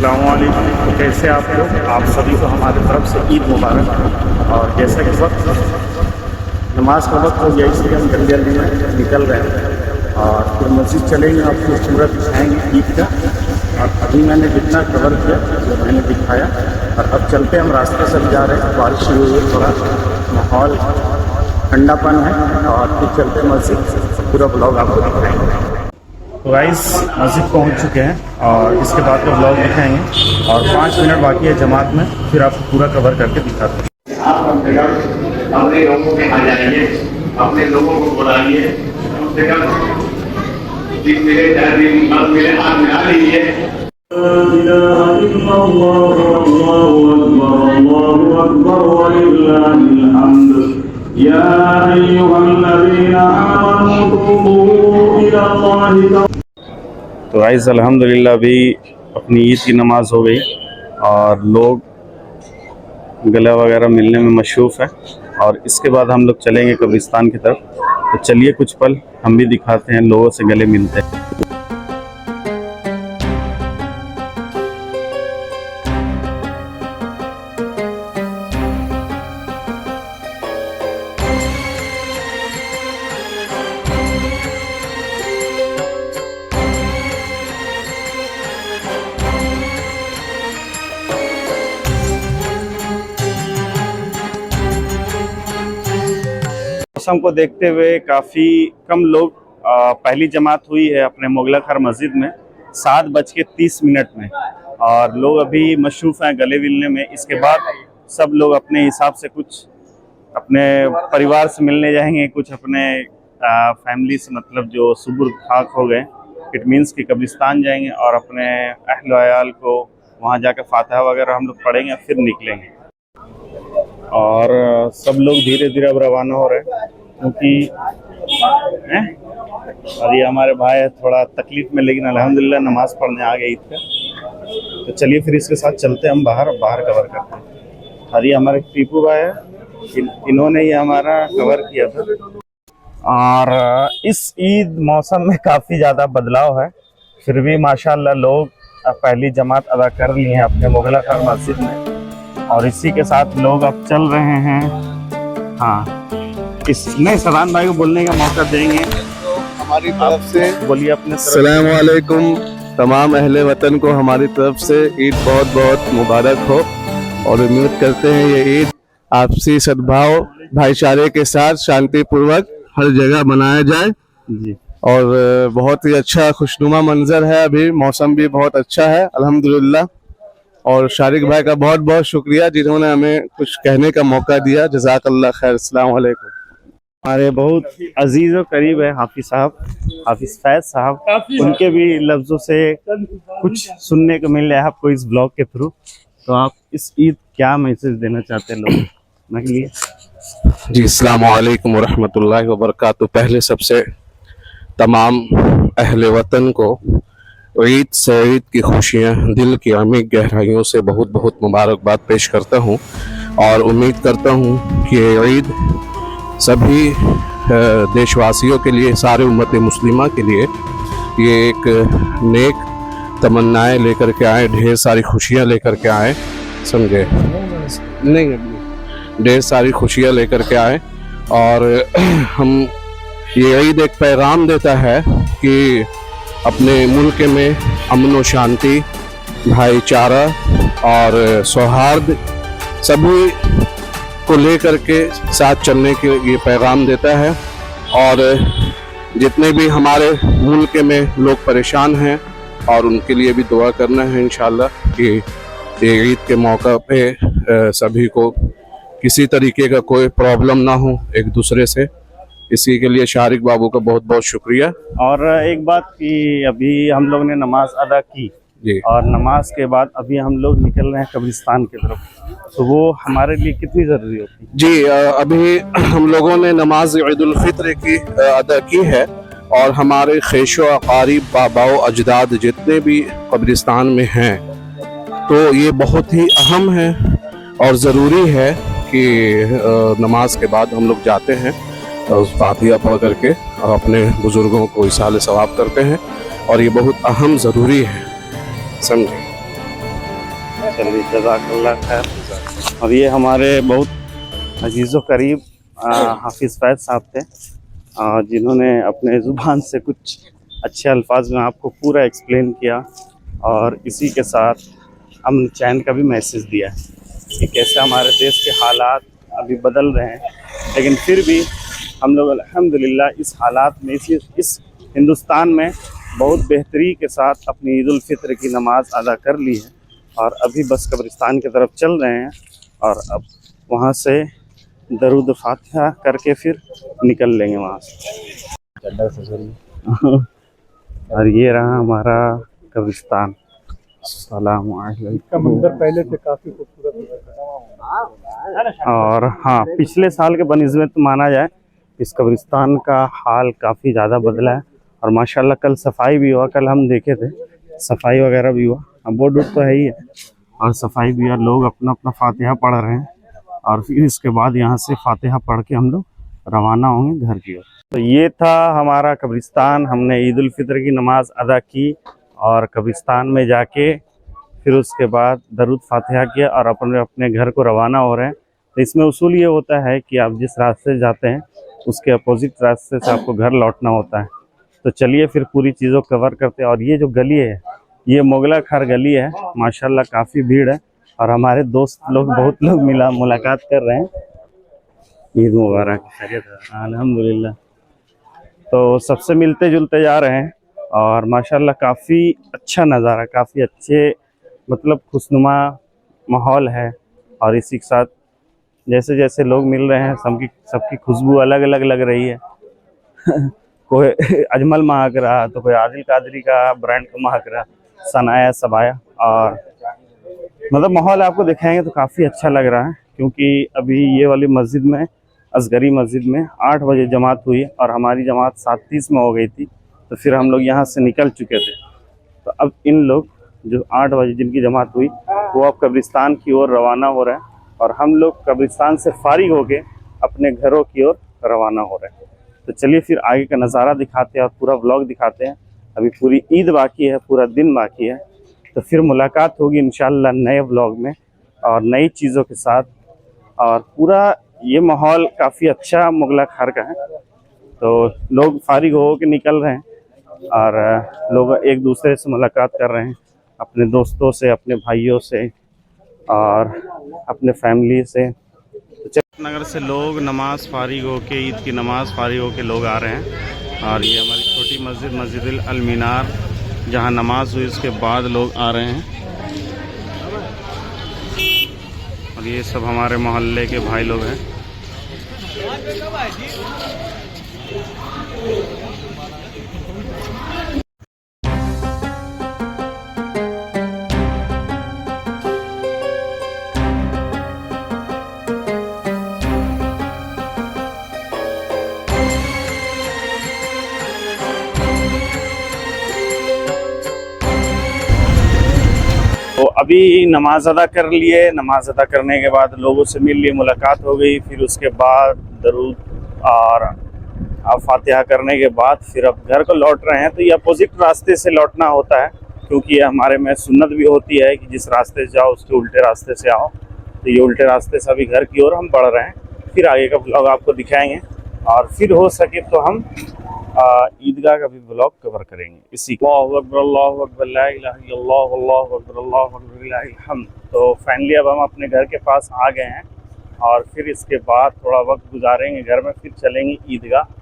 अस्सलाम वालेकुम। तो कैसे आप लोग? आप सभी को हमारी तरफ से ईद मुबारक। और जैसा कि वक्त नमाज का वक्त हो गया, इसलिए हम जल्दी जल्दी में निकल रहे हैं और फिर मस्जिद चलेंगे, आपको सूरत दिखाएंगे ईद का। और अभी मैंने जितना कवर किया वो मैंने दिखाया। और अब चलते हम रास्ते से जा रहे हैं, बारिश शुरू हुई, थोड़ा माहौल ठंडापन है और फिर चलते मस्जिद, पूरा ब्लॉग आपको दिखाएंगे। तो गाइस मस्जिद पहुंच चुके हैं और इसके बाद का ब्लॉग दिखाएंगे और 5 मिनट बाकी है जमात में, फिर आपको पूरा कवर करके दिखाते हैं। आप कम से कम अपने लोगों के यहाँ जाइए, अपने लोगों को बुलाइए, कम से कम दिन मिले चाहे दिन मत मिले, आप मिला लीजिए। तो गाइस अल्हम्दुलिल्लाह अभी अपनी ईद की नमाज हो गई और लोग गला वगैरह मिलने में मशरूफ़ है। और इसके बाद हम लोग चलेंगे कब्रिस्तान की तरफ। तो चलिए कुछ पल हम भी दिखाते हैं, लोगों से गले मिलते हैं। मौसम को देखते हुए काफ़ी कम लोग पहली जमात हुई है अपने मुगला खर मस्जिद में 7:30 में और लोग अभी मशरूफ़ हैं गले मिलने में। इसके बाद सब लोग अपने हिसाब से कुछ अपने परिवार से मिलने जाएंगे, कुछ अपने फैमिली से, मतलब जो सुबुर्द खाक हो गए, इट मीन्स कि कब्रिस्तान जाएंगे और अपने अहल वयाल को वहाँ जाकर फातिहा वगैरह हम लोग पढ़ेंगे, फिर निकलेंगे। और सब लोग धीरे धीरे अब रवाना हो रहे हैं क्योंकि और ये हमारे भाई थोड़ा तकलीफ में, लेकिन अल्हम्दुलिल्लाह नमाज पढ़ने आ गए ईद का। तो चलिए फिर इसके साथ चलते हैं हम बाहर कवर करते हैं। और ये हमारे टीपू भाई है, इन्होंने ये हमारा कवर किया था। और इस ईद मौसम में काफ़ी ज़्यादा बदलाव है, फिर भी माशाल्लाह लोग पहली जमात अदा कर लिए हैं अपने मुगला खर मस्जिद में। और इसी के साथ लोग अब चल रहे हैं। हाँ, नहीं सदान भाई को बोलने का मौका देंगे हमारी तरफ से। बोलिए अपने। अस्सलाम वालेकुम, तमाम अहले वतन को हमारी तरफ से ईद बहुत बहुत मुबारक हो और उम्मीद करते हैं ये ईद आपसी सद्भाव भाईचारे के साथ शांतिपूर्वक हर जगह मनाया जाए जी। और बहुत ही अच्छा खुशनुमा मंजर है, अभी मौसम भी बहुत अच्छा है अल्हम्दुलिल्लाह। और शारिक भाई का बहुत बहुत शुक्रिया जिन्होंने हमें कुछ कहने का मौका दिया। जज़ाकल्लाह खैर। अस्सलाम वालेकुम। हमारे बहुत अजीज और करीब है हाफिज साहब, हाफिज फैज साहब, उनके भी लफ्जों से कुछ सुनने को मिल रहा है आपको इस ब्लॉग के थ्रू। तो आप इस ईद क्या मैसेज देना चाहते हैं लोगों के लिए? जी, अस्सलाम वालेकुम वरहमतुल्लाहि वबरकातुहू। पहले सबसे तमाम अहले वतन को ईद से ईद की खुशियाँ दिल की अमीर गहराइयों से बहुत बहुत मुबारकबाद पेश करता हूँ और उम्मीद करता हूँ कि ईद सभी देशवासियों के लिए, सारे उम्मत मुस्लिमा के लिए ये एक नेक तमन्नाएं लेकर के आए, ढेर सारी खुशियाँ लेकर के आए, समझे? नहीं, ढेर सारी खुशियाँ लेकर के आए। और हम ये ईद एक पैगाम देता है कि अपने मुल्क में अमन व शांति, भाईचारा और सौहार्द सभी को लेकर के साथ चलने के ये पैगाम देता है। और जितने भी हमारे मुल्क में लोग परेशान हैं और उनके लिए भी दुआ करना है इंशाल्लाह कि ये ईद के मौका पे सभी को किसी तरीके का कोई प्रॉब्लम ना हो एक दूसरे से। इसी के लिए शारिक बाबू का बहुत बहुत शुक्रिया। और एक बात कि अभी हम लोग ने नमाज अदा की जी, और नमाज के बाद अभी हम लोग निकल रहे हैं कब्रिस्तान की तरफ, तो वो हमारे लिए कितनी ज़रूरी होती है? जी, अभी हम लोगों ने नमाज ईद-उल फित्र की अदा की है और हमारे ख़ैशो अक़ारीब, बाबाओ अजदाद जितने भी कब्रिस्तान में हैं, तो ये बहुत ही अहम है और ज़रूरी है कि नमाज के बाद हम लोग जाते हैं फातिहा पढ़ करके और अपने बुज़ुर्गों को इसाले सवाब करते हैं और ये बहुत अहम ज़रूरी है, समझे? चलिए जज़ाकल्लाह खैर। और ये हमारे बहुत अजीज़ व करीब हाफिज़ फैज़ साहब थे, जिन्होंने अपने ज़ुबान से कुछ अच्छे अल्फाज में आपको पूरा एक्सप्लेन किया, और इसी के साथ अमन चैन का भी मैसेज दिया कि कैसे हमारे देश के हालात अभी बदल रहे हैं, लेकिन फिर भी हम लोग अल्हम्दुलिल्लाह इस हालात में इस हिंदुस्तान में बहुत बेहतरी के साथ अपनी ईद उल फित्र की नमाज अदा कर ली है, और अभी बस कब्रिस्तान की तरफ चल रहे हैं, और अब वहाँ से दरूद फातिहा करके फिर निकल लेंगे वहाँ से। और ये रहा हमारा कब्रिस्तान। इसका मंजर पहले से काफी खूबसूरत है। और हाँ, पिछले साल के बनिस्बत माना जाए इस कब्रिस्तान का हाल काफ़ी ज़्यादा बदला है, और माशाल्लाह कल सफाई भी हुआ। कल हम देखे थे, सफाई वगैरह भी हुआ। अब बोर्ड तो है ही है, और सफाई भी है। लोग अपना अपना फातिहा पढ़ रहे हैं, और फिर इसके बाद यहाँ से फातिहा पढ़ के हम लोग रवाना होंगे घर की ओर। तो ये था हमारा कब्रिस्तान। हमने ईद उल फित्र की नमाज अदा की, और कब्रिस्तान में जाके फिर उसके बाद दरूद फातिहा किया, और अपने अपने घर को रवाना हो रहे हैं। तो इसमें उसूल ये होता है कि आप जिस रास्ते से जाते हैं उसके अपोजिट रास्ते से आपको घर लौटना होता है। तो चलिए फिर पूरी चीज़ों को कवर करते हैं। और ये जो गली है, ये मोगला खार गली है। माशाल्लाह काफ़ी भीड़ है, और हमारे दोस्त लोग बहुत लोग मुलाकात कर रहे हैं। ईद मुबारक। अल्हम्दुलिल्लाह। तो सबसे मिलते जुलते जा रहे हैं, और माशाल्लाह काफ़ी अच्छा नज़ारा, काफ़ी अच्छे मतलब खुशनुमा माहौल है। और इसी के साथ जैसे जैसे लोग मिल रहे हैं, सबकी खुशबू अलग अलग लग रही है। कोई अजमल महक रहा, तो कोई आदिल कादरी का ब्रांड का महक रहा, सनाया सबाया। और मतलब माहौल आपको दिखाएंगे तो काफ़ी अच्छा लग रहा है, क्योंकि अभी ये वाली मस्जिद में, असगरी मस्जिद में 8 बजे जमात हुई, और हमारी जमात 7:30 में हो गई थी। तो फिर हम लोग यहाँ से निकल चुके थे। तो अब इन लोग जो 8 बजे जिनकी जमात हुई, वो अब कब्रिस्तान की ओर रवाना हो रहे हैं, और हम लोग कब्रिस्तान से फारिग होके अपने घरों की ओर रवाना हो रहे हैं। तो चलिए फिर आगे का नज़ारा दिखाते हैं और पूरा व्लॉग दिखाते हैं। अभी पूरी ईद बाकी है, पूरा दिन बाकी है। तो फिर मुलाकात होगी इंशाल्लाह नए व्लॉग में और नई चीज़ों के साथ। और पूरा ये माहौल काफ़ी अच्छा मोगला खार का है। तो लोग फारिग हो के निकल रहे हैं, और लोग एक दूसरे से मुलाकात कर रहे हैं, अपने दोस्तों से, अपने भाइयों से, और अपने फैमिली से। नगर से लोग नमाज फारिग हो के, ईद की नमाज फारिग हो के लोग आ रहे हैं। और ये हमारी छोटी मस्जिद, मस्जिद अल मीनार, जहाँ नमाज हुई उसके बाद लोग आ रहे हैं। और ये सब हमारे मोहल्ले के भाई लोग हैं। तो अभी नमाज अदा कर लिए। नमाज अदा करने के बाद लोगों से मिल लिए, मुलाकात हो गई। फिर उसके बाद दरूद और फातिहा करने के बाद फिर अब घर को लौट रहे हैं। तो ये अपोजिट रास्ते से लौटना होता है, क्योंकि ये हमारे में सुन्नत भी होती है कि जिस रास्ते से जाओ उसके उल्टे रास्ते से आओ। तो ये उल्टे रास्ते से अभी घर की ओर हम बढ़ रहे हैं। फिर आगे का ब्लॉग आपको दिखाएंगे, और फिर हो सके तो हम ईदगाह का भी ब्लॉग कवर करेंगे। इसी अल्लाहु अकबर, अल्लाहु अकबर, ला इलाहा इल्लल्लाह, अल्लाहु अकबर, अल्लाहु अकबर, लिल्लाहिल हम्द। तो फाइनली अब हम अपने घर के पास आ गए हैं, और फिर इसके बाद थोड़ा वक्त गुजारेंगे घर में, फिर चलेंगे ईदगाह।